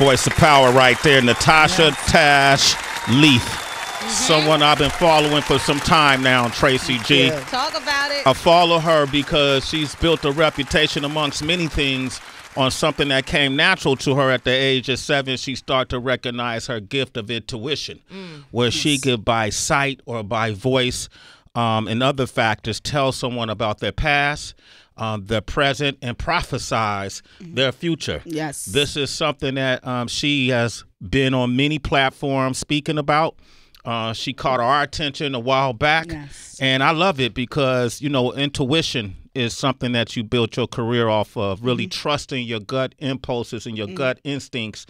voice of power right there, Natasha Leath. Someone I've been following for some time now, Tracy G. Talk about it. I follow her because she's built a reputation amongst many things on something that came natural to her at the age of 7. She started to recognize her gift of intuition, where she could, by sight or by voice and other factors, tell someone about their past, their present, and prophesize their future. Yes. This is something that she has been on many platforms speaking about. She caught our attention a while back, and I love it because, you know, intuition is something that you built your career off of, really trusting your gut impulses and your gut instincts.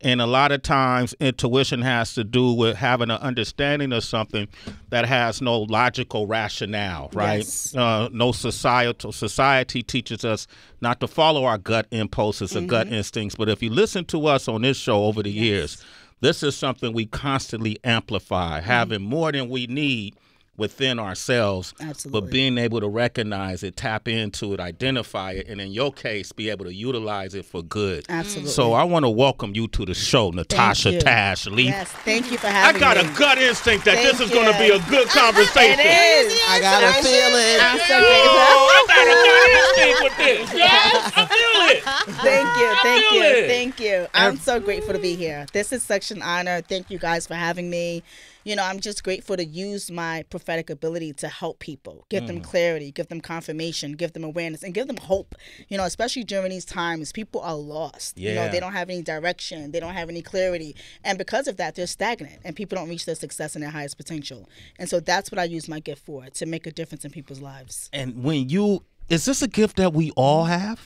And a lot of times intuition has to do with having an understanding of something that has no logical rationale, right? Yes. No society teaches us not to follow our gut impulses or gut instincts. But if you listen to us on this show over the years, this is something we constantly amplify, having more than we need within ourselves, but being able to recognize it, tap into it, identify it, and in your case, be able to utilize it for good. Absolutely. So I want to welcome you to the show, Natasha Leath. Yes, thank you for having me. I got a gut instinct that this is going to be a good conversation. It is. I got a feeling. I'm so I got a gut instinct with this. Yes, I feel it. Thank you. I'm so grateful to be here. This is such an honor. Thank you guys for having me. You know, I'm just grateful to use my prophetic ability to help people, give them clarity, give them confirmation, give them awareness, and give them hope. You know, especially during these times, people are lost. You know, they don't have any direction. They don't have any clarity. And because of that, they're stagnant, and people don't reach their success and their highest potential. And so that's what I use my gift for, to make a difference in people's lives. And when you... Is this a gift that we all have?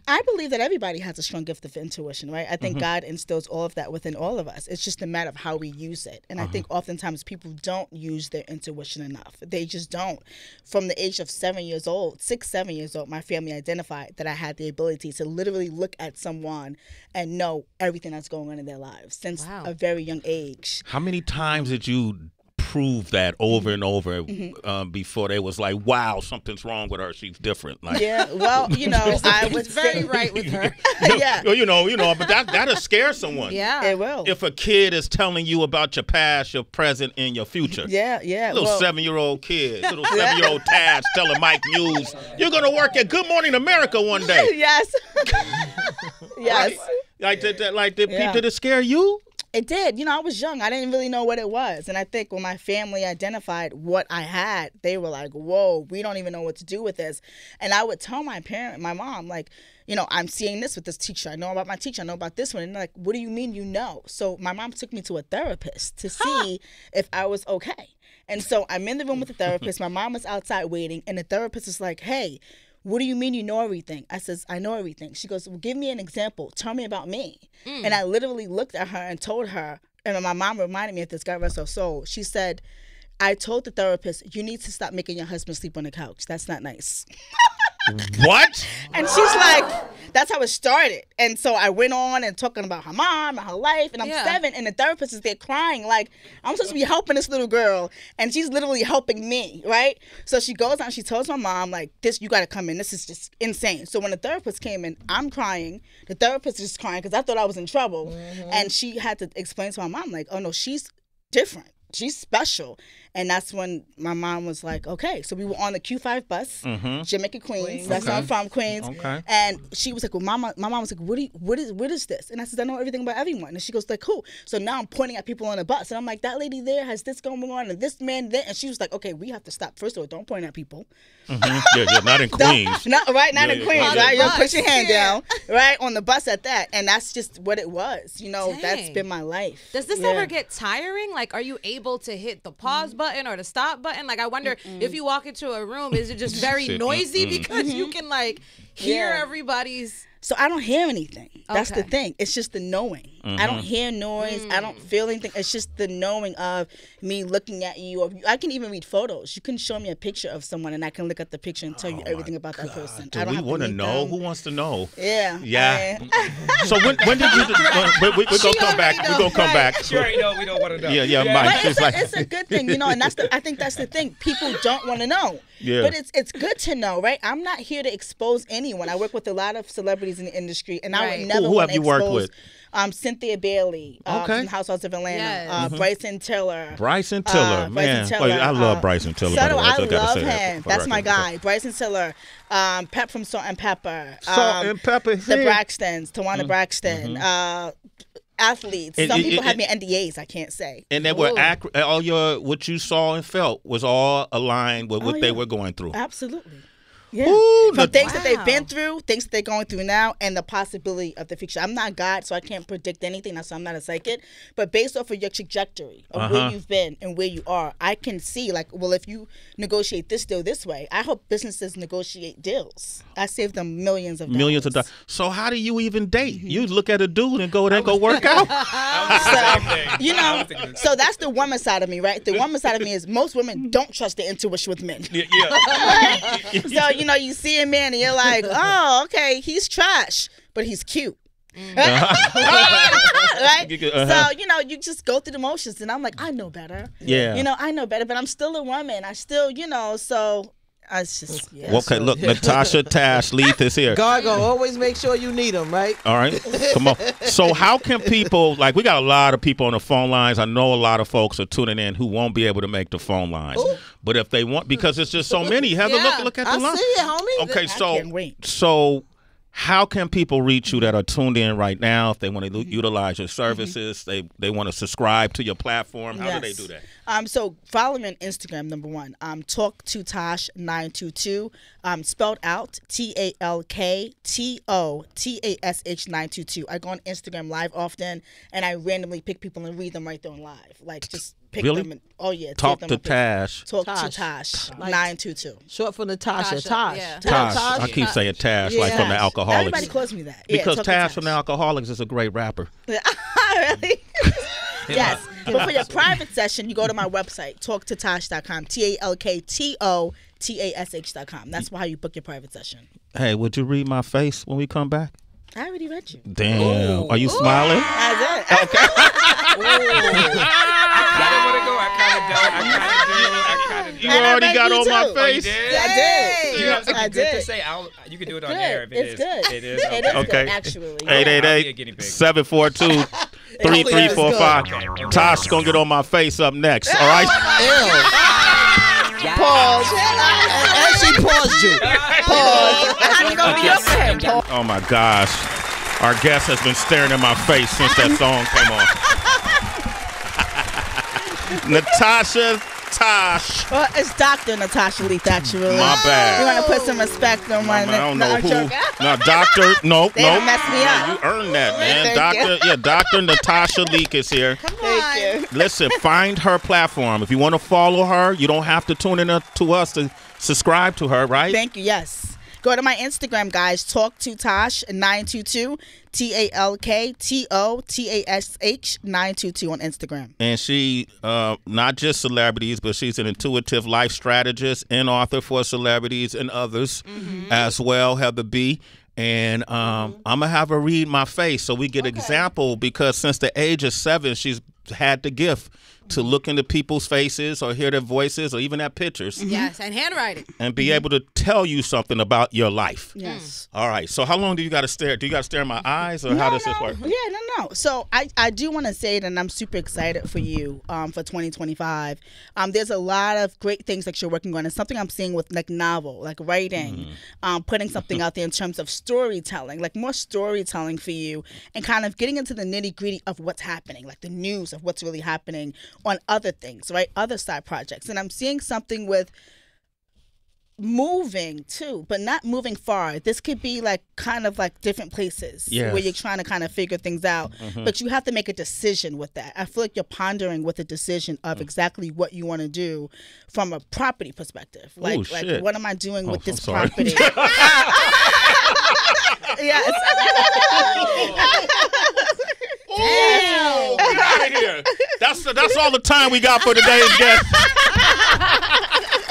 I believe that everybody has a strong gift of intuition, right? I think God instills all of that within all of us. It's just a matter of how we use it. And I think oftentimes people don't use their intuition enough. They just don't. From the age of 7 years old, 7 years old, my family identified that I had the ability to literally look at someone and know everything that's going on in their lives since a very young age. How many times did you prove that over and over before they was like, wow, something's wrong with her, she's different? Like, yeah, well, you know, I was very right with her. you know, but that'll scare someone. Yeah, it will. If a kid is telling you about your past, your present, and your future. Little 7-year-old kid, little 7-year-old Tash telling Mike Muse, you're gonna work at Good Morning America one day. Yes. Yes. Right? Did it scare you? It did. You know, I was young. I didn't really know what it was. And I think when my family identified what I had, they were like, whoa, we don't even know what to do with this. And I would tell my mom, like, you know, I'm seeing this with this teacher. I know about my teacher. I know about this one. And they're like, what do you mean you know? So my mom took me to a therapist to see if I was okay. And so I'm in the room with the therapist. My mom was outside waiting. And the therapist is like, hey, what do you mean you know everything? I says, I know everything. She goes, well, give me an example. Tell me about me. And I literally looked at her and told her, and my mom reminded me of this, God rest her soul. She said, I told the therapist, you need to stop making your husband sleep on the couch. That's not nice. What? And she's like, that's how it started. And so I went on and talking about her mom and her life. And I'm 7, and the therapist is there crying like, I'm supposed to be helping this little girl, and she's literally helping me, right? So she goes out and she tells my mom, like, this, you got to come in. This is just insane. So when the therapist came in, I'm crying. The therapist is crying because I thought I was in trouble. And she had to explain to my mom, like, oh, no, she's different. She's special. And that's when my mom was like, okay. So we were on the Q5 bus, Jamaica, Queens. That's where I'm from, Queens. Okay. And she was like, well, my mom was like, what is this? And I said, I know everything about everyone. And she goes, like, who? So now I'm pointing at people on the bus. And I'm like, that lady there has this going on, and this man there. And she was like, okay, we have to stop. First of all, don't point at people. Yeah, not in Queens. Not in Queens, right? You put your hand down, right? On the bus at that. And that's just what it was. You know, that's been my life. Does this ever get tiring? Like, are you able to hit the pause button or the stop button? Like, I wonder if you walk into a room, is it just very noisy because you can, like, hear everybody's... So I don't hear anything. That's the thing. It's just the knowing. I don't hear noise. I don't feel anything. It's just the knowing of me looking at you. Or I can even read photos. You can show me a picture of someone, and I can look at the picture and tell you everything about that person. Do we want to know? Who wants to know? Yeah. So when did you? We're gonna come back. We're gonna come back. She already know. We don't want to know. Yeah, Mike. It's a good thing, you know, and I think that's the thing. People don't want to know. Yeah. But it's good to know, right? I'm not here to expose anyone. I work with a lot of celebrities celebrities in the industry, and I would Right. never Who want have to you worked expose. with? Cynthia Bailey Okay. from Housewives of Atlanta. Yes. Bryson Tiller. Bryson Tiller, man. Bryson Tiller, Wait, I love Bryson Tiller. So by do the way. I just gotta love say that him. for That's my record. guy. Bryson Tiller. Pepa from Salt-N-Pepa. Salt-N-Pepa. The Braxtons. Tawana Braxton. Athletes. And- Some and- people have and- me NDAs. I can't say. And they were Ooh. all your what you saw and felt was all aligned with what they yeah. were going through. Absolutely. Yeah. Ooh, From things that they've Wow. been through, things that they're going through now, and the possibility of the future. I'm not God, so I can't predict anything. That's why I'm not a psychic. But based off of your trajectory of where you've been and where you are, I can see, like, well, if you negotiate this deal this way, I hope businesses negotiate deals. I save them millions of dollars. So how do you even date? You look at a dude and go work out. So, you know, so that's the woman side of me, right? The woman side of me is most women don't trust their intuition with men. So, you know, you see a man and you're like, oh, okay, he's trash, but he's cute. Right? So, you know, you just go through the motions, and I'm like, I know better. Yeah. You know, I know better, but I'm still a woman. I still, you know, so it's just, yeah. Okay, look, Natasha Leath is here. God gonna always make sure you need him, right? All right, come on. So how can people, like, we got a lot of people on the phone lines. I know a lot of folks are tuning in who won't be able to make the phone lines. Ooh. But if they want, because it's just so many. Heather, Yeah. look at the I line. see it, homie. Okay, I so can't wait. how can people reach you that are tuned in right now if they want to utilize your services? They want to subscribe to your platform. How do they do that? So follow me on Instagram, number one. Talk to Tosh 922. Spelled out TALKTOTASH 922. I go on Instagram live often, and I randomly pick people and read them right there on live. Like, just pick Really? them. And, oh yeah. Talk them to up. Tash. Talk to Tosh. Tosh Like- 922. Short for Natasha. Tasha, Tosh. yeah. Tash. Tosh. I keep saying Tash, like from the Yeah. Alcoholics. Everybody calls me that. Yeah, Because Talk to Tash from the Alcoholics is a great rapper. Really? Yes. But for your private session, you go to my website, talktotash.com. TALKTOTASH.com. That's how you book your private session. Hey, would you read my face when we come back? I already read you. Damn. Are you smiling? That's it. Oh. I kind of do. You And I already read got you on my too. face. did? I did. You have something I good to did. say? You can do it on Good. air if it It's is. good. It is. It is Okay. good, actually. I'll be a guinea 888 pig. 742 3345. Tosh gonna get on my face up next. All right. Pause. And she paused you. Pause. How you gonna be up for him? Pause. Oh my gosh. Our guest has been staring in my face since that song came on. Natasha Tosh. Well, it's Dr. Natasha Leath, actually. My bad. You want to put some respect on my I don't know I'm who. joking. No, Doctor. Nope. They Nope. don't mess me up. You earned that, man. Thank you. Dr. Natasha Leath is here. Thank you. Listen, find her platform. If you want to follow her, you don't have to tune in to us to subscribe to her, right? Thank you. Yes. Go to my Instagram, guys. Talk to Tosh 922. TALKTOTASH 922 on Instagram. And she, not just celebrities, but she's an intuitive life strategist and author for celebrities and others as well, Heather B. And I'm going to have her read my face so we get example, because since the age of 7, she's had the gift to look into people's faces or hear their voices or even have pictures Yes, and handwriting. and be able to tell you something about your life. Yes. All right. So how long do you got to stare? Do you got to stare in my eyes, or how does this work? Yeah, no. So I do want to say that, and I'm super excited for you for 2025. There's a lot of great things that you're working on. It's something I'm seeing with like novel, like writing, putting something out there in terms of storytelling, like more storytelling for you, and kind of getting into the nitty gritty of what's happening, like the news of what's really happening on other things, right? Other side projects. And I'm seeing something with moving too, but not moving far. This could be like kind of like different places Yes. where you're trying to kind of figure things out, but you have to make a decision with that. I feel like you're pondering with a decision of exactly what you want to do from a property perspective. Like, shit. what am I doing with I'm this sorry. property? Yes. Damn. Get out of here. That's all the time we got for today's guest.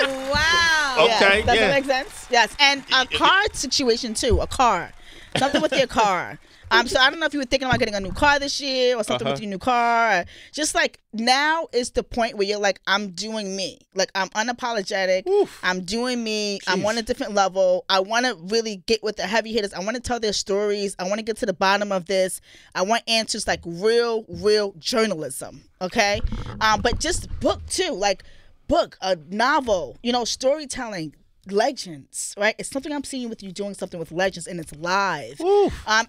Wow. Okay, Yes. Does yeah. that make sense? Yes. And a car situation too. A car. Something with your car. So I don't know if you were thinking about getting a new car this year or something with your new car. Or just like now is the point where you're like, I'm doing me. Like I'm unapologetic. I'm doing me. Jeez. I'm on a different level. I want to really get with the heavy hitters. I want to tell their stories. I want to get to the bottom of this. I want answers like real journalism. Okay. But just book too. Like book, a novel, storytelling. Legends, right? It's something I'm seeing with you doing something with legends, and it's live.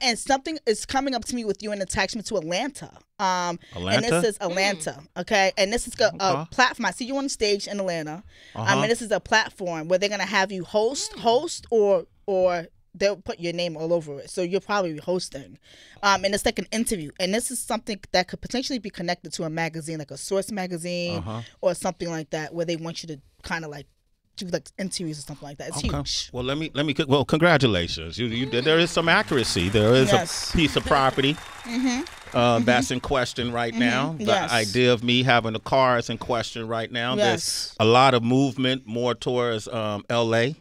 And something is coming up to me with you in attachment to Atlanta. And this is Atlanta, okay? And this is a platform. I see you on stage in Atlanta. And this is a platform where they're gonna have you host, or they'll put your name all over it. So you'll probably be hosting. And it's like an interview. And this is something that could potentially be connected to a magazine, like a Source magazine or something like that, where they want you to kind of like do like interviews or something like that. It's huge. Well, let me. Well, congratulations. There is some accuracy. There is a piece of property that's in question right now. The idea of me having a car is in question right now. There's a lot of movement more towards L.A.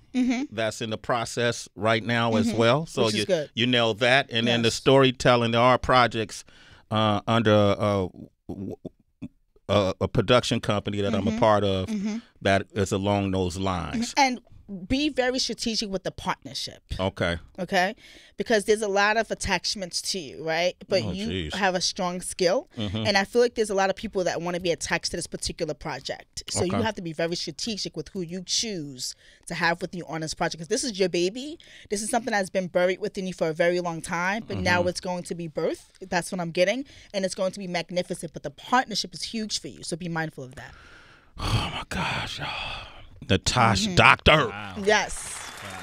That's in the process right now as well. So you nail that. And then the storytelling. There are projects under a production company that I'm a part of that is along those lines. And be very strategic with the partnership. Okay. Because there's a lot of attachments to you, right? But you have a strong skill. And I feel like there's a lot of people that want to be attached to this particular project. So you have to be very strategic with who you choose to have with you on this project. Because this is your baby. This is something that's been buried within you for a very long time. But now it's going to be birthed. That's what I'm getting. And it's going to be magnificent. But the partnership is huge for you. So be mindful of that. Oh, my gosh. Natasha, doctor. Wow. Yes.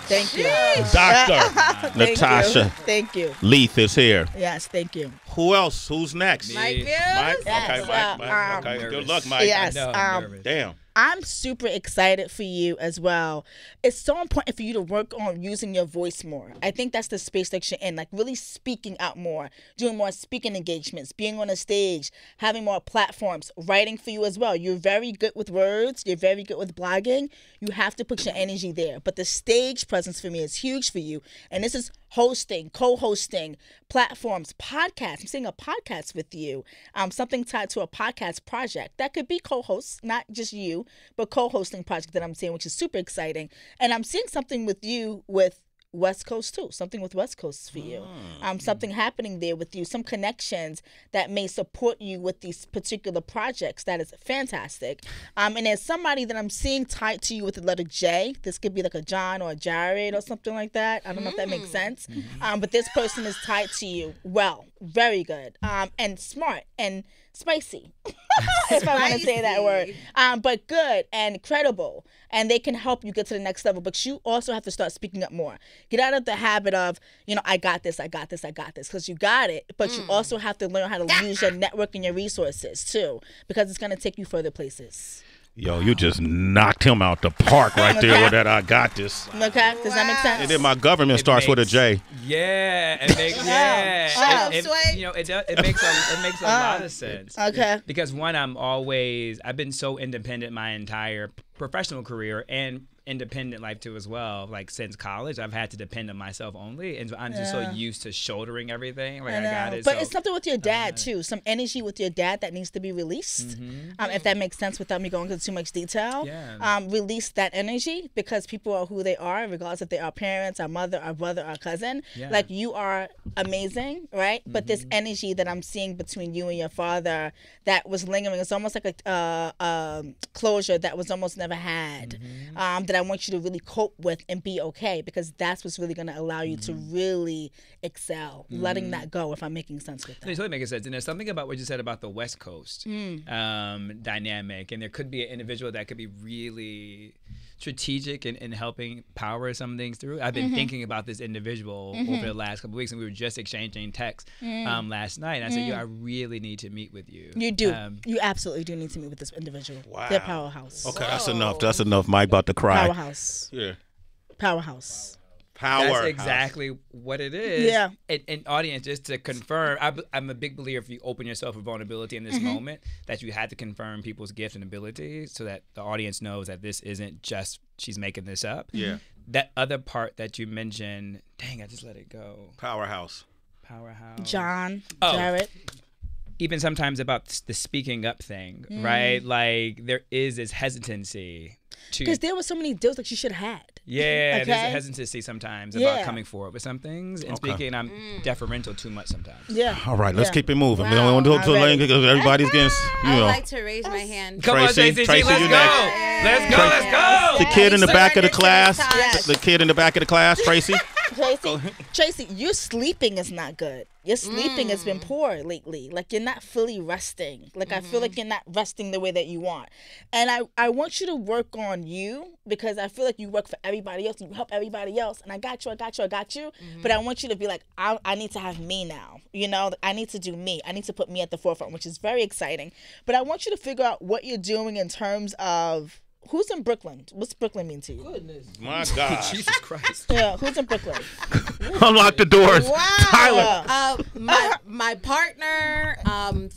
Thank you. Doctor. Natasha. Thank you. Leath is here. Yes, thank you. Who else? Who's next? Mike. Yes. Okay, Mike. Okay, good luck, Mike. Yes. Damn. I'm super excited for you as well. It's so important for you to work on using your voice more. I think that's the space that you're in, like really speaking out more, doing more speaking engagements, being on a stage, having more platforms, writing for you as well. You're very good with words. You're very good with blogging. You have to put your energy there. But the stage presence for me is huge for you. And this is hosting, co-hosting, platforms, podcasts. I'm seeing a podcast with you, something tied to a podcast project. That could be co-hosts, not just you, but co-hosting project that I'm seeing, which is super exciting. And I'm seeing something with you with West Coast too, something with West Coast for you. Something happening there with you, some connections that may support you with these particular projects. That is fantastic. And there's somebody that I'm seeing tied to you with the letter J. This could be like a John or a Jared or something like that. I don't know if that makes sense. But this person is tied to you. Well, very good. And smart and spicy, if I want to say that word. But good and credible. And they can help you get to the next level. But you also have to start speaking up more. Get out of the habit of, I got this, because you got it. But you also have to learn how to use your network and your resources, too, because it's going to take you further places. Yo, you just knocked him out the park right there with that I got this. Okay, does that make sense? And then my government starts with a J. Yeah, it makes it makes a lot of sense. Okay. Because one, I've been so independent my entire professional career and independent life too as well. Like since college, I've had to depend on myself only, and I'm just so used to shouldering everything. Like I got it. But it's something with your dad too. Some energy with your dad that needs to be released. If that makes sense, without me going into too much detail. Yeah. Release that energy because people are who they are, regardless if they are parents, our mother, our brother, our cousin. Yeah. Like you are amazing, right? But this energy that I'm seeing between you and your father that was lingering, it's almost like a closure that was almost never had. That I want you to really cope with and be okay, because that's what's really going to allow you to really excel. Letting that go, if I'm making sense with that. It's totally making sense. And there's something about what you said about the West Coast dynamic, and there could be an individual that could be really strategic in helping power some things through. I've been thinking about this individual over the last couple of weeks, and we were just exchanging texts last night. And I said, I really need to meet with you. You do. You absolutely do need to meet with this individual. Wow. They're powerhouse. Okay, that's enough. That's enough. Mike about to cry. Powerhouse. Yeah. Powerhouse. Power. That's exactly what it is. Yeah. And audience, just to confirm, I'm a big believer if you open yourself for vulnerability in this moment, that you had to confirm people's gifts and abilities so that the audience knows that this isn't just she's making this up. Yeah. That other part that you mentioned, dang, I just let it go. Powerhouse. Powerhouse. John, Oh. Jared. Even sometimes about the speaking up thing, right? Like there is this hesitancy to. Because there were so many deals that you should have had. Yeah, there's a Okay? hesitancy sometimes Yeah. about coming forward with some things and speaking. I'm deferential too much sometimes. Yeah. All right, let's Yeah. keep it moving. We Wow. don't want to do it too I'm late ready. because everybody's getting, I would know. like to raise my hand. Come on, Tracy, Tracy, Tracy, let's you go. next. Let's go. Let's go. The kid in the back of the Surrender to class. Natasha. The kid in the back of the class, Tracy. Tracy, your sleeping is not good. Your sleeping has been poor lately. Like you're not fully resting. Like I feel like you're not resting the way that you want. And I want you to work on you because I feel like you work for everybody else and you help everybody else. And I got you. But I want you to be like, I need to have me now. You know, I need to do me. I need to put me at the forefront, which is very exciting. But I want you to figure out what you're doing in terms of who's in Brooklyn. What's Brooklyn mean to you? Goodness. My God. Jesus Christ. Yeah, who's in Brooklyn? Unlock the doors. Wow. Tyler. My partner,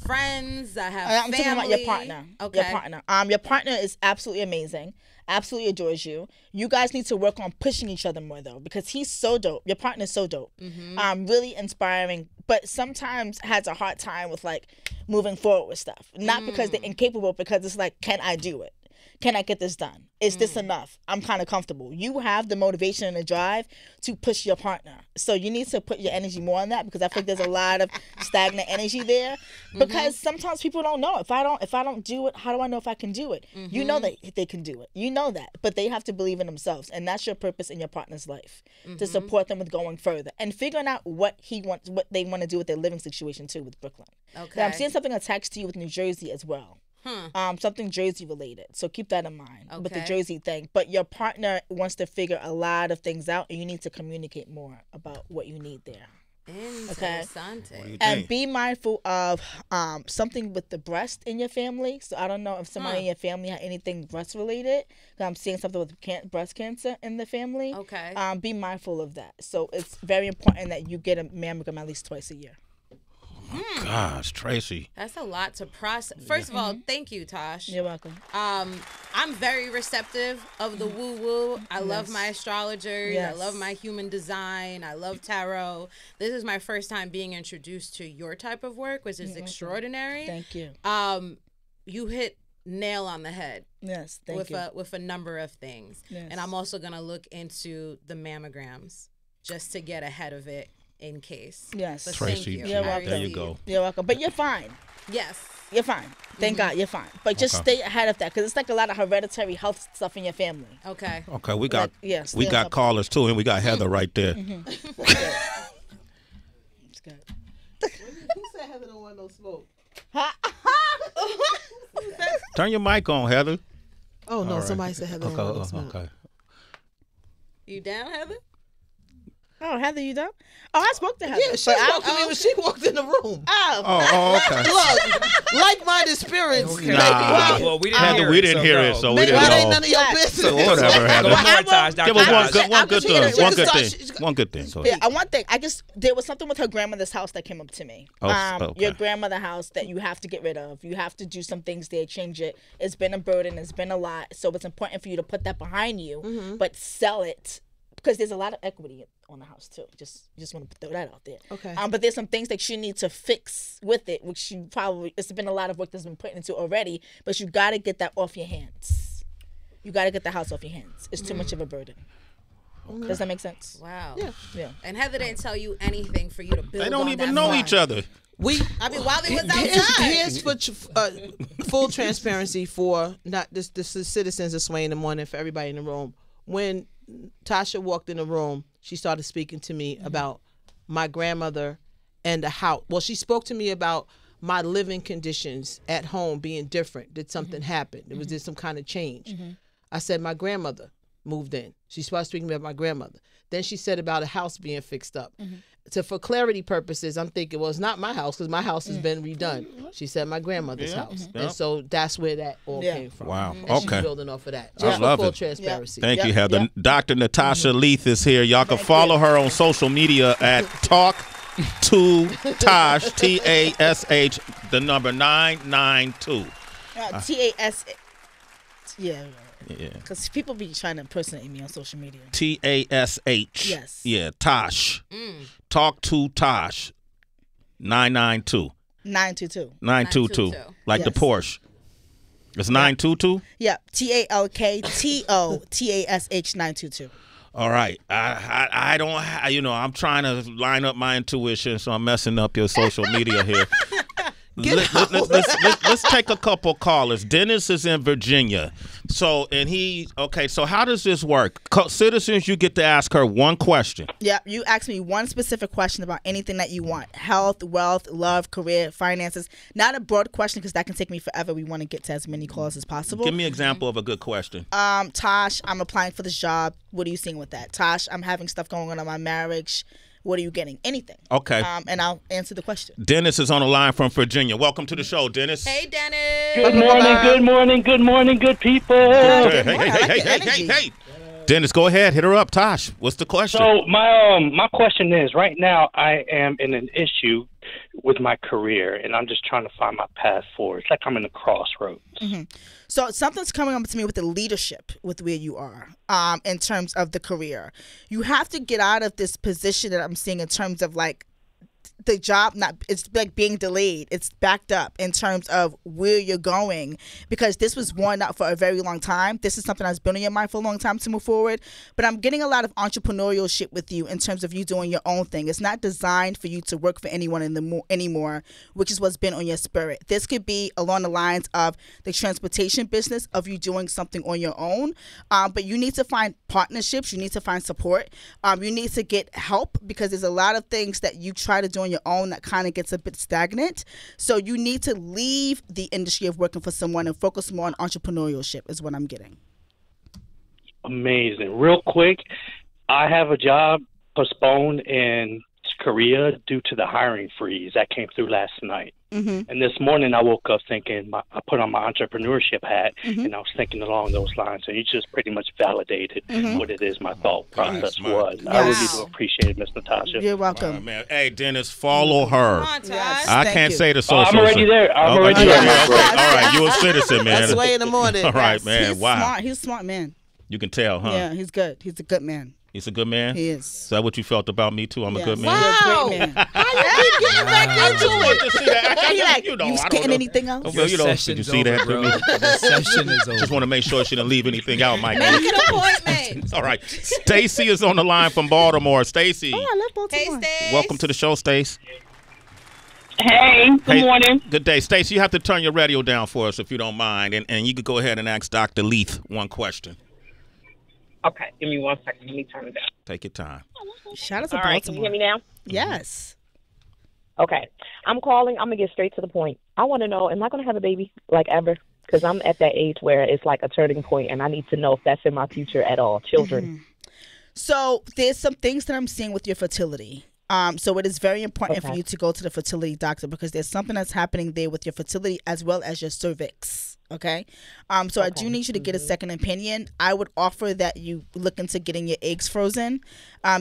friends. I have I'm family. talking about your partner. Okay. Your partner. Your partner is absolutely amazing. Absolutely adores you. You guys need to work on pushing each other more though, because he's so dope. Your partner is so dope. Really inspiring, but sometimes has a hard time with like moving forward with stuff. Not because they're incapable, because it's like, can I do it? Can I get this done? Is this enough? I'm kind of comfortable. You have the motivation and the drive to push your partner. So you need to put your energy more on that, because I think there's a lot of stagnant energy there. Because sometimes people don't know. If I don't do it, how do I know if I can do it? You know that they can do it. You know that. But they have to believe in themselves. And that's your purpose in your partner's life. To support them with going further. And figuring out what they want to do with their living situation too with Brooklyn. Okay. I'm seeing something attached to you with New Jersey as well. Something Jersey related. So keep that in mind with the Okay. Jersey thing. But your partner wants to figure a lot of things out, and you need to communicate more about what you need there. Interessante. And be mindful of something with the breast in your family. So I don't know if somebody in your family had anything breast related. I'm seeing something with breast cancer in the family. Okay. Be mindful of that. So it's very important that you get a mammogram at least twice a year. Gosh, Tracy. That's a lot to process. First of all, thank you, Tosh. You're welcome. I'm very receptive of the woo-woo. I love my astrologers. Yes. I love my human design. I love tarot. This is my first time being introduced to your type of work, which is extraordinary. Thank you. You hit nail on the head. Yes, thank you. With a number of things. Yes. And I'm also going to look into the mammograms just to get ahead of it in case. Yes. But Tracy, thank you. You're I welcome. there you receive. go. You're welcome. But you're fine. Yes. You're fine. Thank God you're fine. But just stay ahead of that, because it's like a lot of hereditary health stuff in your family. Okay. Okay, we got Like, we stay on got top of callers too, and we got Heather right there. It's good. Who said Heather don't want no smoke? Turn your mic on, Heather. Oh no, All right. somebody said Heather don't want no smoke. Okay. You down, Heather? Oh, Heather, you done? Oh, I spoke to Heather. Yeah, she but walked in when she walked in the room. Oh, okay. Look, like-minded spirits. Okay. Make Nah. it Well, we didn't Heather, hear we it, didn't so hear go. it, so we Maybe didn't that ain't know. none of your business. Whatever, Heather. Go more, Tosh. Give Dr. us Tosh. one good she can thing. One good start- thing. One good thing. Go Yeah, ahead. one thing. There was something with her grandmother's house that came up to me. Okay. Your grandmother's house that you have to get rid of. You have to do some things there, change it. It's been a burden. It's been a lot. So it's important for you to put that behind you, but sell it, because there's a lot of equity on the house too. Just want to throw that out there. Okay. But there's some things that you need to fix with it, which it's been a lot of work that's been put into already. But you got to get that off your hands. You got to get the house off your hands. It's too much of a burden. Does that make sense? Wow. Yeah. And Heather didn't tell you anything for you to build. They don't on even that know fund. each other. I mean, while they was outside. Here's for full transparency for not just the citizens of Sway in the morning, for everybody in the room. When Tasha walked in the room, she started speaking to me about my grandmother and the house. Well, she spoke to me about my living conditions at home being different. Did something happen? There some kind of change. I said my grandmother moved in. She started speaking about my grandmother. Then she said about a house being fixed up. So for clarity purposes, I'm thinking, well, it's not my house, because my house has been redone. She said my grandmother's house. And so that's where that all came from. Wow. And Okay. she's building off of that. I Just for love full it. transparency. Thank you, Yep, Heather. yep. Dr. Natasha Leath is here. Y'all can follow her on social media at Talk to Tosh, TASH, the number 992. TAS. Yeah. Yeah. Because people be trying to impersonate me on social media. TASH. Yes. Yeah, Tosh. Talk to Tosh. 992. 922. 922. Like the Yes. Porsche. It's 922? Yeah. TALKTOTASH 922. All right. I don't, I'm trying to line up my intuition, so I'm messing up your social media here. Let's take a couple callers. Dennis is in Virginia. So how does this work? Citizens, you get to ask her one question. Yeah, you ask me one specific question about anything that you want. Health, wealth, love, career, finances. Not a broad question because that can take me forever. We want to get to as many calls as possible. Give me an example of a good question. Tosh, I'm applying for this job. What are you seeing with that? Tosh, I'm having stuff going on in my marriage. What are you getting? Anything. Okay. And I'll answer the question. Dennis is on the line from Virginia. Welcome to the show, Dennis. Hey, Dennis. Good morning, good people. Hey. Dennis, go ahead. Hit her up, Tosh. What's the question? So my question is, right now I am in an issue with my career, and I'm just trying to find my path forward. It's like I'm in a crossroads. Mm-hmm. So something's coming up to me with the leadership with where you are in terms of the career. You have to get out of this position that I'm seeing in terms of like the job it's like being delayed. It's backed up in terms of where you're going because this was worn out for a very long time. This is something that's been on your mind for a long time to move forward. But I'm getting a lot of entrepreneurial shit with you in terms of you doing your own thing. It's not designed for you to work for anyone anymore, which is what's been on your spirit. This could be along the lines of the transportation business of you doing something on your own. But you need to find partnerships. You need to find support. You need to get help because there's a lot of things that you try to do on your own that kind of gets a bit stagnant. So you need to leave the industry of working for someone and focus more on entrepreneurship is what I'm getting. Amazing. Real quick, I have a job postponed in Korea due to the hiring freeze that came through last night. Mm-hmm. And this morning I woke up thinking, I put on my entrepreneurship hat, and I was thinking along those lines. And you just pretty much validated what it is my thought process was. Yes. I really do appreciate it, Miss Natasha. You're welcome. Man. Hey, Dennis, follow her. Come on, Yes. I can't say the social. I'm already there. I'm already there. Okay. All right, you're a citizen, man. That's way in the morning. All right, man. He's smart. He's a smart man. You can tell, huh? Yeah, he's good. He's a good man. He's a good man? He is. Is that what you felt about me, too? I'm a good man? Wow. You're a great man. How you keep getting back into it? He like, you getting anything else? Well, did you see that? bro. The session is over. Just want to make sure she didn't leave anything out, Mike. Make an appointment. All right. Stacy is on the line from Baltimore. Stacy. Oh, I love Baltimore. Hey, Stace. Welcome to the show, Stace. Hey, good morning. Good day. Stacy, you have to turn your radio down for us if you don't mind. And you could go ahead and ask Dr. Leath one question. Okay, give me 1 second. Let me turn it down. Take your time. Shout out to All Baltimore. right, can you hear me now? Yes. Okay. I'm calling. I'm going to get straight to the point. I want to know, am I going to have a baby, like ever? Because I'm at that age where it's like a turning point, and I need to know if that's in my future at all. Children. Mm-hmm. So there's some things that I'm seeing with your fertility. So it is very important for you to go to the fertility doctor because there's something that's happening there with your fertility as well as your cervix. Okay. So I do need you to get a second opinion. I would offer that you look into getting your eggs frozen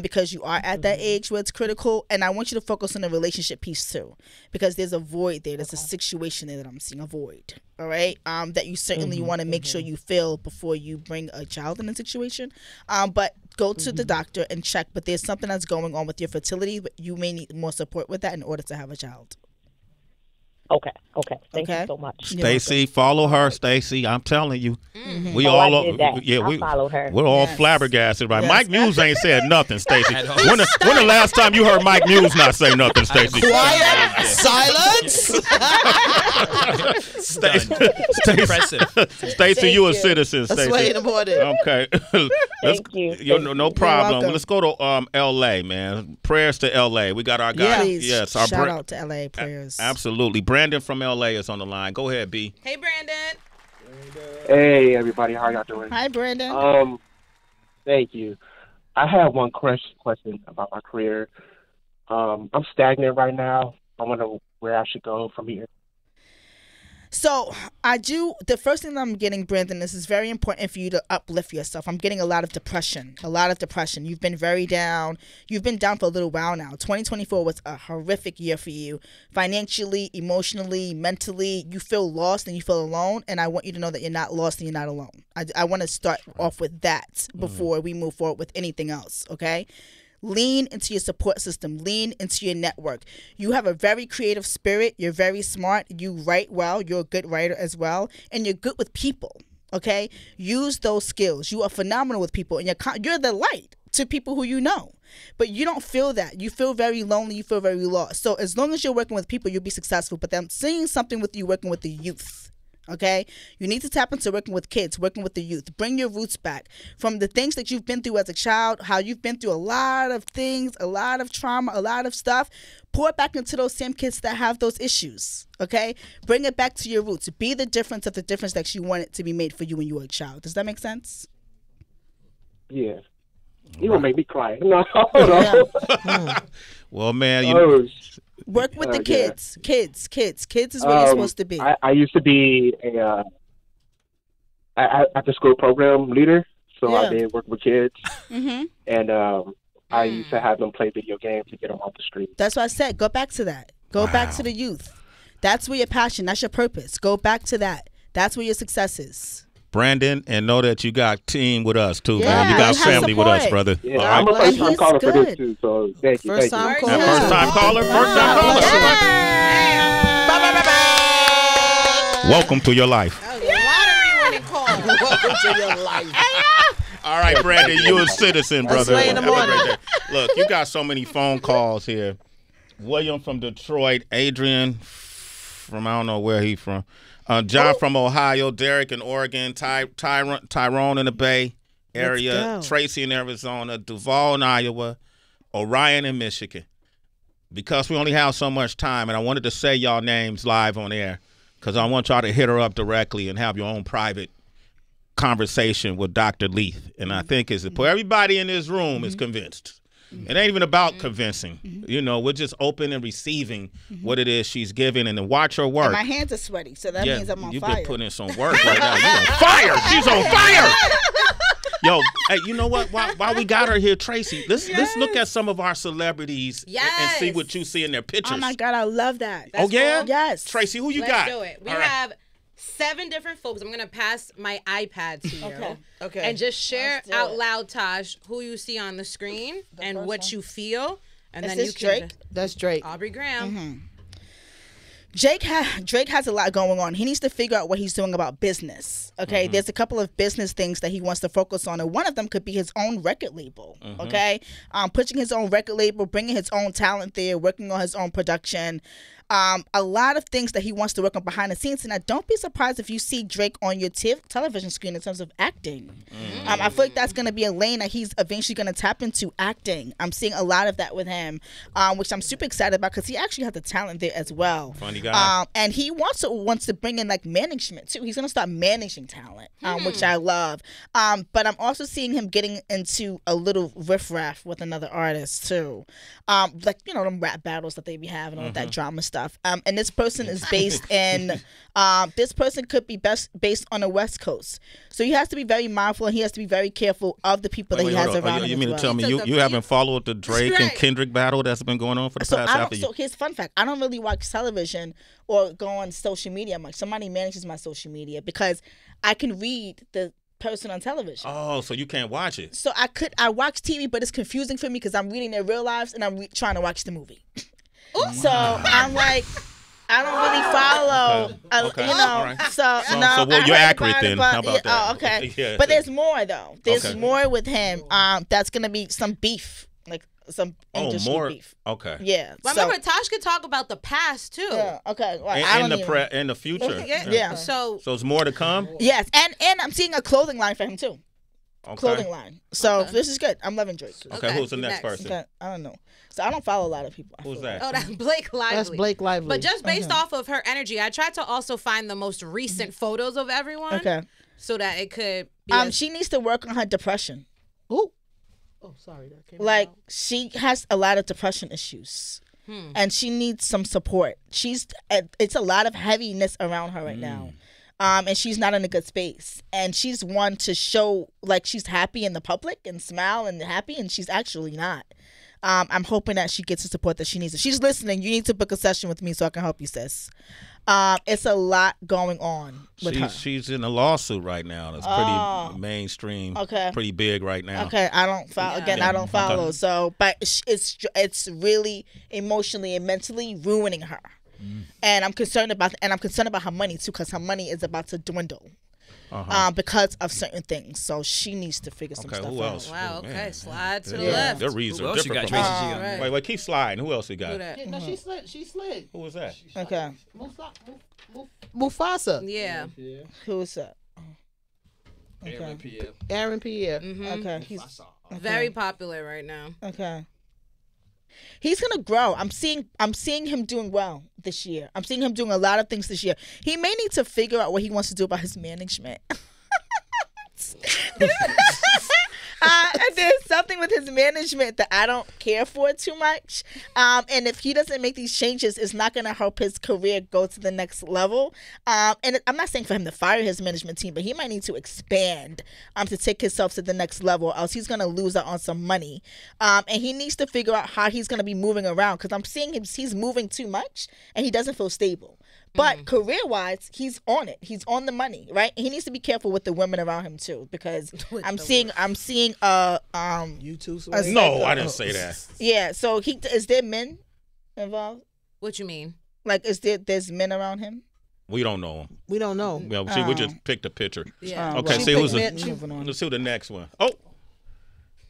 because you are at that age where it's critical. And I want you to focus on the relationship piece too because there's a void there. There's a situation there that I'm seeing, a void. All right. That you certainly want to make sure you fill before you bring a child in a situation. But go to the doctor and check. But there's something that's going on with your fertility. But you may need more support with that in order to have a child. Okay. Thank you so much. Stacy, follow her, Stacy. I'm telling you. We I all did that. I we followed her. We're all flabbergasted, right? Yes. Mike Muse ain't said nothing, Stacy. At all. When the last time you heard Mike Muse not say nothing, Stacy? Quiet. Silence. Impressive. Stacy, you a citizen, That's way in the Stacy. morning. Okay. Thank you. No problem. welcome. Let's go to L.A., man. Prayers to L.A. We got our guy. Please. Yes, Shout out to LA prayers. Absolutely. Brandon from L.A. is on the line. Go ahead, B. Hey, Brandon. Hey, everybody. How y'all doing? Hi, Brandon. Thank you. I have one question about my career. I'm stagnant right now. I wonder where I should go from here. So the first thing that I'm getting, Brandon, this is very important for you to uplift yourself. I'm getting a lot of depression. You've been very down. You've been down for a little while now. 2024 was a horrific year for you. Financially, emotionally, mentally, you feel lost and you feel alone. And I want you to know that you're not lost and you're not alone. I want to start off with that before we move forward with anything else, okay? Lean into your support system. Lean into your network. You have a very creative spirit. You're very smart. You write well. You're a good writer as well. And you're good with people. Okay? Use those skills. You are phenomenal with people. And you're the light to people who you know. But you don't feel that. You feel very lonely. You feel very lost. So as long as you're working with people, you'll be successful. But I'm seeing something with you working with the youth. Okay, you need to tap into working with kids, working with the youth. Bring your roots back from the things that you've been through as a child, how you've been through a lot of things, a lot of trauma, a lot of stuff. Pour it back into those same kids that have those issues. Okay, bring it back to your roots. Be the difference of the difference that you want it to be made for you when you were a child. Does that make sense? Yeah. You gonna make me cry. No, hold on. Well, man, work with the kids. Kids is where you're supposed to be. I used to be a after school program leader, so I did work with kids, and I used to have them play video games to get them off the street. That's what I said. Go back to that. Go back to the youth. That's where your passion. That's your purpose. Go back to that. That's where your success is. Brandon, and know that you got team with us too, man. You got family with us, brother. Yeah, I'm a first-time caller for this too, so thank you. First-time caller. First-time caller. Welcome to your life. Welcome to your life. All right, Brandon, you're a citizen, brother. That's 3 in the morning. Look, you got so many phone calls here. William from Detroit, Adrian from I don't know where he from. John from Ohio, Derek in Oregon, Tyrone in the Bay Area, Tracy in Arizona, Duval in Iowa, Orion in Michigan. Because we only have so much time, and I wanted to say y'all names live on air because I want y'all to hit her up directly and have your own private conversation with Dr. Leath. And I think everybody in this room is convinced. It ain't even about convincing. You know, we're just open and receiving what it is she's giving and then watch her work. And my hands are sweaty, so that means I'm on fire. You've been putting in some work right now. You're on fire. She's on fire. Yo, hey, you know what? While we got her here, Tracy, let's look at some of our celebrities and see what you see in their pictures. Oh, my God, I love that. That's cool? Yes. Tracy, who you Let's got? do it. We have 7 different folks. I'm going to pass my iPad to you. Okay. And just share out loud, Tosh, who you see on the screen and what you feel. And Is then this you can Drake? That's Drake. Aubrey Graham. Drake has a lot going on. He needs to figure out what he's doing about business. Okay, there's a couple of business things that he wants to focus on, and one of them could be his own record label. Okay, pushing his own record label, bringing his own talent there, working on his own production. A lot of things that he wants to work on behind the scenes, and I don't be surprised if you see Drake on your television screen in terms of acting. I feel like that's going to be a lane that he's eventually going to tap into, acting. I'm seeing a lot of that with him, which I'm super excited about because he actually has the talent there as well. Funny guy. And he wants to bring in like management too. He's going to start managing talent, which I love. But I'm also seeing him getting into a little riffraff with another artist too, like them rap battles that they be having, all that drama stuff. And this person is based in, this person could be based on the West Coast. So he has to be very mindful and he has to be very careful of the people that he has around him. You mean to tell me you haven't followed the Drake and Kendrick battle that's been going on for the past half a year? So here's a fun fact. I don't really watch television or go on social media much. Somebody manages my social media because I can read the person on television. Oh, so you can't watch it. So I watch TV, but it's confusing for me because I'm reading their real lives and I'm trying to watch the movie. So I'm like, I don't really follow, Right. So you're accurate then. How about that? Oh, okay. Yeah. But there's more though. There's more with him. That's gonna be some beef, like some industry beef. Okay. Yeah. But remember, Tosh could talk about the past too. Yeah. Okay. Well, in the future. Yeah. So it's more to come. Yes, and I'm seeing a clothing line for him too. Okay. Clothing line. So this is good. I'm loving Drake. Okay. Who's the next person? Okay. I don't know. So I don't follow a lot of people. Who's that? Oh, that's Blake Lively. That's Blake Lively. But just based off of her energy, I tried to also find the most recent photos of everyone. Okay. So that it could be she needs to work on her depression. Oh, sorry. That came like out. she has a lot of depression issues. And she needs some support. It's a lot of heaviness around her right now. And she's not in a good space. And she's one to show like she's happy in the public and smile and happy, and she's actually not. I'm hoping that she gets the support that she needs. If she's listening, you need to book a session with me so I can help you, sis. It's a lot going on with her. She's in a lawsuit right now. That's pretty mainstream. Okay. Pretty big right now. Okay, I don't follow. Yeah. Again, I don't follow. Okay. So, but it's really emotionally and mentally ruining her. And I'm concerned about her money too, because her money is about to dwindle. Because of certain things, so she needs to figure some stuff who else? out. Wow. Okay, man. Slide to the left. left. Their reasons are different. Right. Wait, keep sliding. Who else we got? No, she slid. She slid. Who was that? Okay. Mufasa. Yeah. Who was that? Aaron Pierre. Okay. He's very popular right now. Okay. He's gonna grow. I'm seeing him doing well this year. I'm seeing him doing a lot of things this year. He may need to figure out what he wants to do about his management. There's something with his management that I don't care for too much. And if he doesn't make these changes, it's not going to help his career go to the next level. And I'm not saying for him to fire his management team, but he might need to expand to take himself to the next level, else he's going to lose out on some money. And he needs to figure out how he's going to be moving around, because I'm seeing he's moving too much and he doesn't feel stable. But career-wise, he's on it. He's on the money, right? He needs to be careful with the women around him too, because I'm seeing you too. No, I didn't say that. Yeah. So is there men involved? What you mean? Like, there's men around him? We don't know him. We don't know. Yeah, we just picked a picture. Yeah. Okay. Well, let's see the next one. Oh.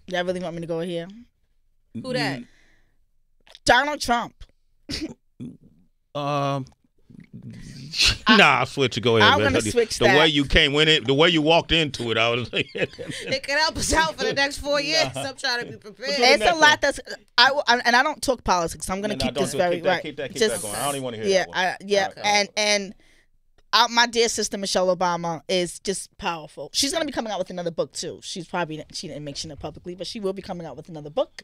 Y'all really want me to go here? Who that? Donald Trump. I'll switch it. Go ahead. I'm gonna switch the way you came in it, the way you walked into it, I was like, it can help us out for the next 4 years. I'm trying to be prepared. It's a lot and I don't talk politics, so I'm gonna keep this very right. Keep that going. I don't even want to hear that one. Okay. And my dear sister Michelle Obama is just powerful. She's gonna be coming out with another book too. She didn't mention it publicly, but she will be coming out with another book,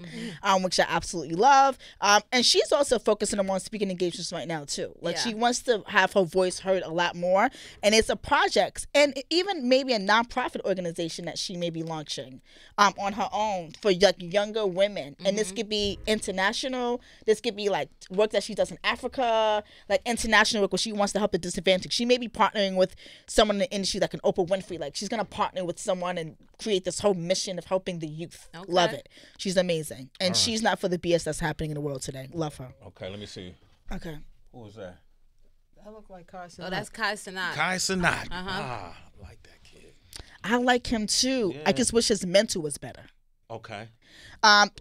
which I absolutely love. And she's also focusing on speaking engagements right now too. Like she wants to have her voice heard a lot more, and it's a project and even maybe a nonprofit organization that she may be launching on her own for like younger women. And this could be international. This could be like work that she does in Africa, like international work where she wants to help the disadvantaged. She may be partnering with someone in the industry like an Oprah Winfrey. Like, she's gonna partner with someone and create this whole mission of helping the youth. Okay. Love it. She's amazing, and she's not for the BS that's happening in the world today. Love her. Okay, let me see. Okay. Who was that? That looked like Kai Cenat. Oh, that's Kai Cenat. Kai Cenat. I like that kid. I like him too. Yeah. I just wish his mental was better. Okay.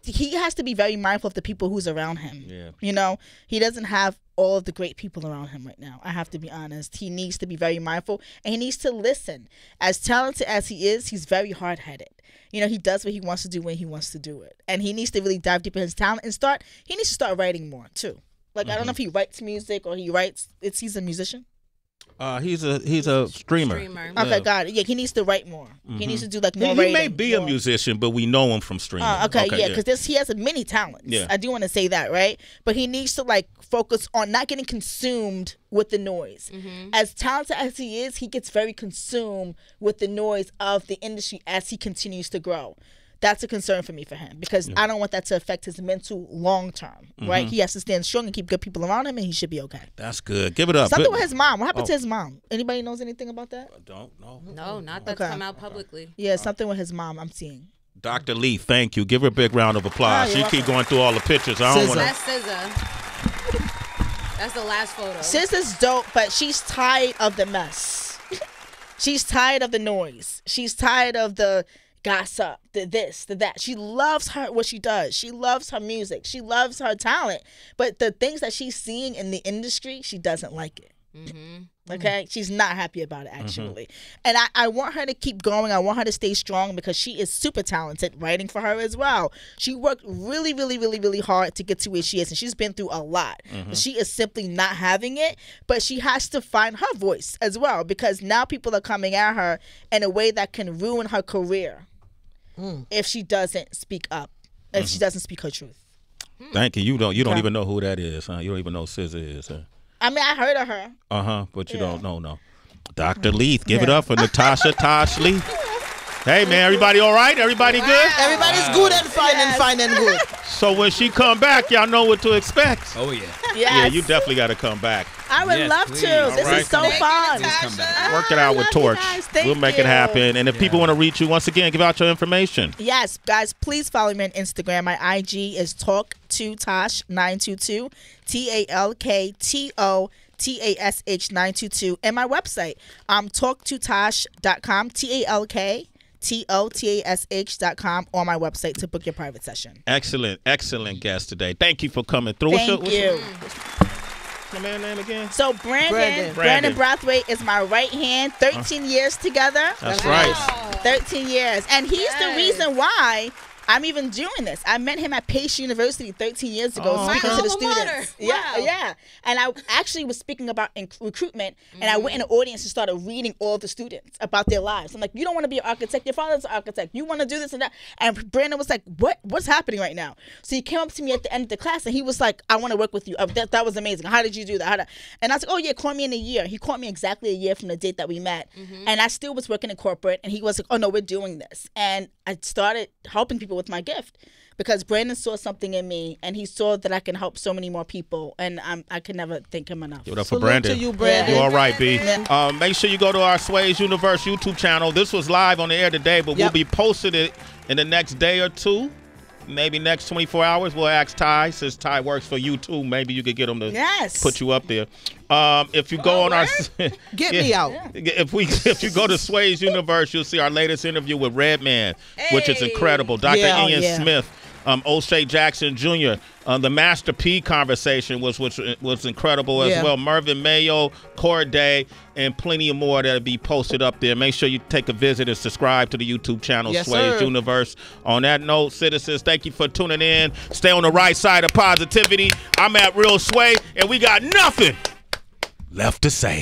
He has to be very mindful of the people who's around him. Yeah. You know, he doesn't have all of the great people around him right now. I have to be honest. He needs to be very mindful, and he needs to listen. As talented as he is, he's very hard-headed. You know, he does what he wants to do when he wants to do it. And he needs to really dive deep in his talent and he needs to start writing more too. Like, I don't know if he writes music or he's a musician. He's a streamer. Okay, got it. Yeah, he needs to write more. He needs to do like more. He may be a musician, but we know him from streaming. Okay, because he has many talents. Yeah. I do want to say that, right? But he needs to like focus on not getting consumed with the noise. As talented as he is, he gets very consumed with the noise of the industry as he continues to grow. That's a concern for me for him, because I don't want that to affect his mental long term, right? He has to stand strong and keep good people around him, and he should be okay. That's good. Give it up. Something with his mom. What happened to his mom? Anybody knows anything about that? I don't know. No, not that's come out publicly. Yeah, something with his mom I'm seeing. Dr. Leath, thank you. Give her a big round of applause. She keep going through all the pictures. I don't want to. That's SZA. That's the last photo. SZA's dope, but she's tired of the mess. She's tired of the noise. She's tired of the gossip, the this, the that. She loves what she does. She loves her music. She loves her talent. But the things that she's seeing in the industry, she doesn't like it. Okay? She's not happy about it, actually. And I want her to keep going. I want her to stay strong, because she is super talented, writing for her as well. She worked really, really, really, really hard to get to where she is, and she's been through a lot. But she is simply not having it, but she has to find her voice as well, because now people are coming at her in a way that can ruin her career. If she doesn't speak up, if she doesn't speak her truth. Thank you. You don't even know who that is, huh? You don't even know who SZA is, huh? I mean, I heard of her. But you don't know, no. Dr. Leath, give it up for Natasha Leath. Hey, man, everybody all right? Everybody good? Everybody's good and fine and good. So when she come back, y'all know what to expect. Oh, yeah. Yes. Yeah, you definitely got to come back. I would Yes, love please. to. This right. is so Thank you, fun. Natasha. Come back. Work it out with love you Torch. guys. Thank We'll make it you. happen. And if people want to reach you, once again, give out your information. Yes, guys, please follow me on Instagram. My IG is Talk2Tosh922, TalkToTash922, and my website, talktotosh.com, TalkToTash.com, on my website to book your private session. Excellent guest today. Thank you for coming through. Thank you. What's my man name again? So Brandon Brathwaite is my right hand. 13 years together. That's right. 13 years. And he's the reason why I'm even doing this. I met him at Pace University 13 years ago, speaking to the students. Wow. Yeah. And I actually was speaking about recruitment, and I went in the audience and started reading all the students about their lives. I'm like, you don't want to be an architect. Your father's an architect. You want to do this and that. And Brandon was like, what's happening right now? So he came up to me at the end of the class, and he was like, I want to work with you. That was amazing. How did you do that? And I was like, oh, yeah, call me in a year. He called me exactly a year from the date that we met. And I still was working in corporate, and he was like, oh, no, we're doing this. And I started helping people with my gift, because Brandon saw something in me, and he saw that I can help so many more people, and I can never thank him enough. Give it up for Salute Brandon. to you, Brandon. You all right, B? Yeah. Make sure you go to our Sways Universe YouTube channel. This was live on the air today, but we'll be posting it in the next day or two. Maybe next 24 hours. We'll ask Ty, since Ty works for you too. Maybe you could get him to put you up there. If you go on our Get me out. If you go to Sways Universe, you'll see our latest interview with Redman, which is incredible. Dr. Ian Smith, O'Shea Jackson Jr. The Master P conversation was incredible as well. Mervyn Mayo, Corday, and plenty of more that'll be posted up there. Make sure you take a visit and subscribe to the YouTube channel, Sways Universe. On that note, citizens, thank you for tuning in. Stay on the right side of positivity. I'm at Real Sway, and we got nothing left to say.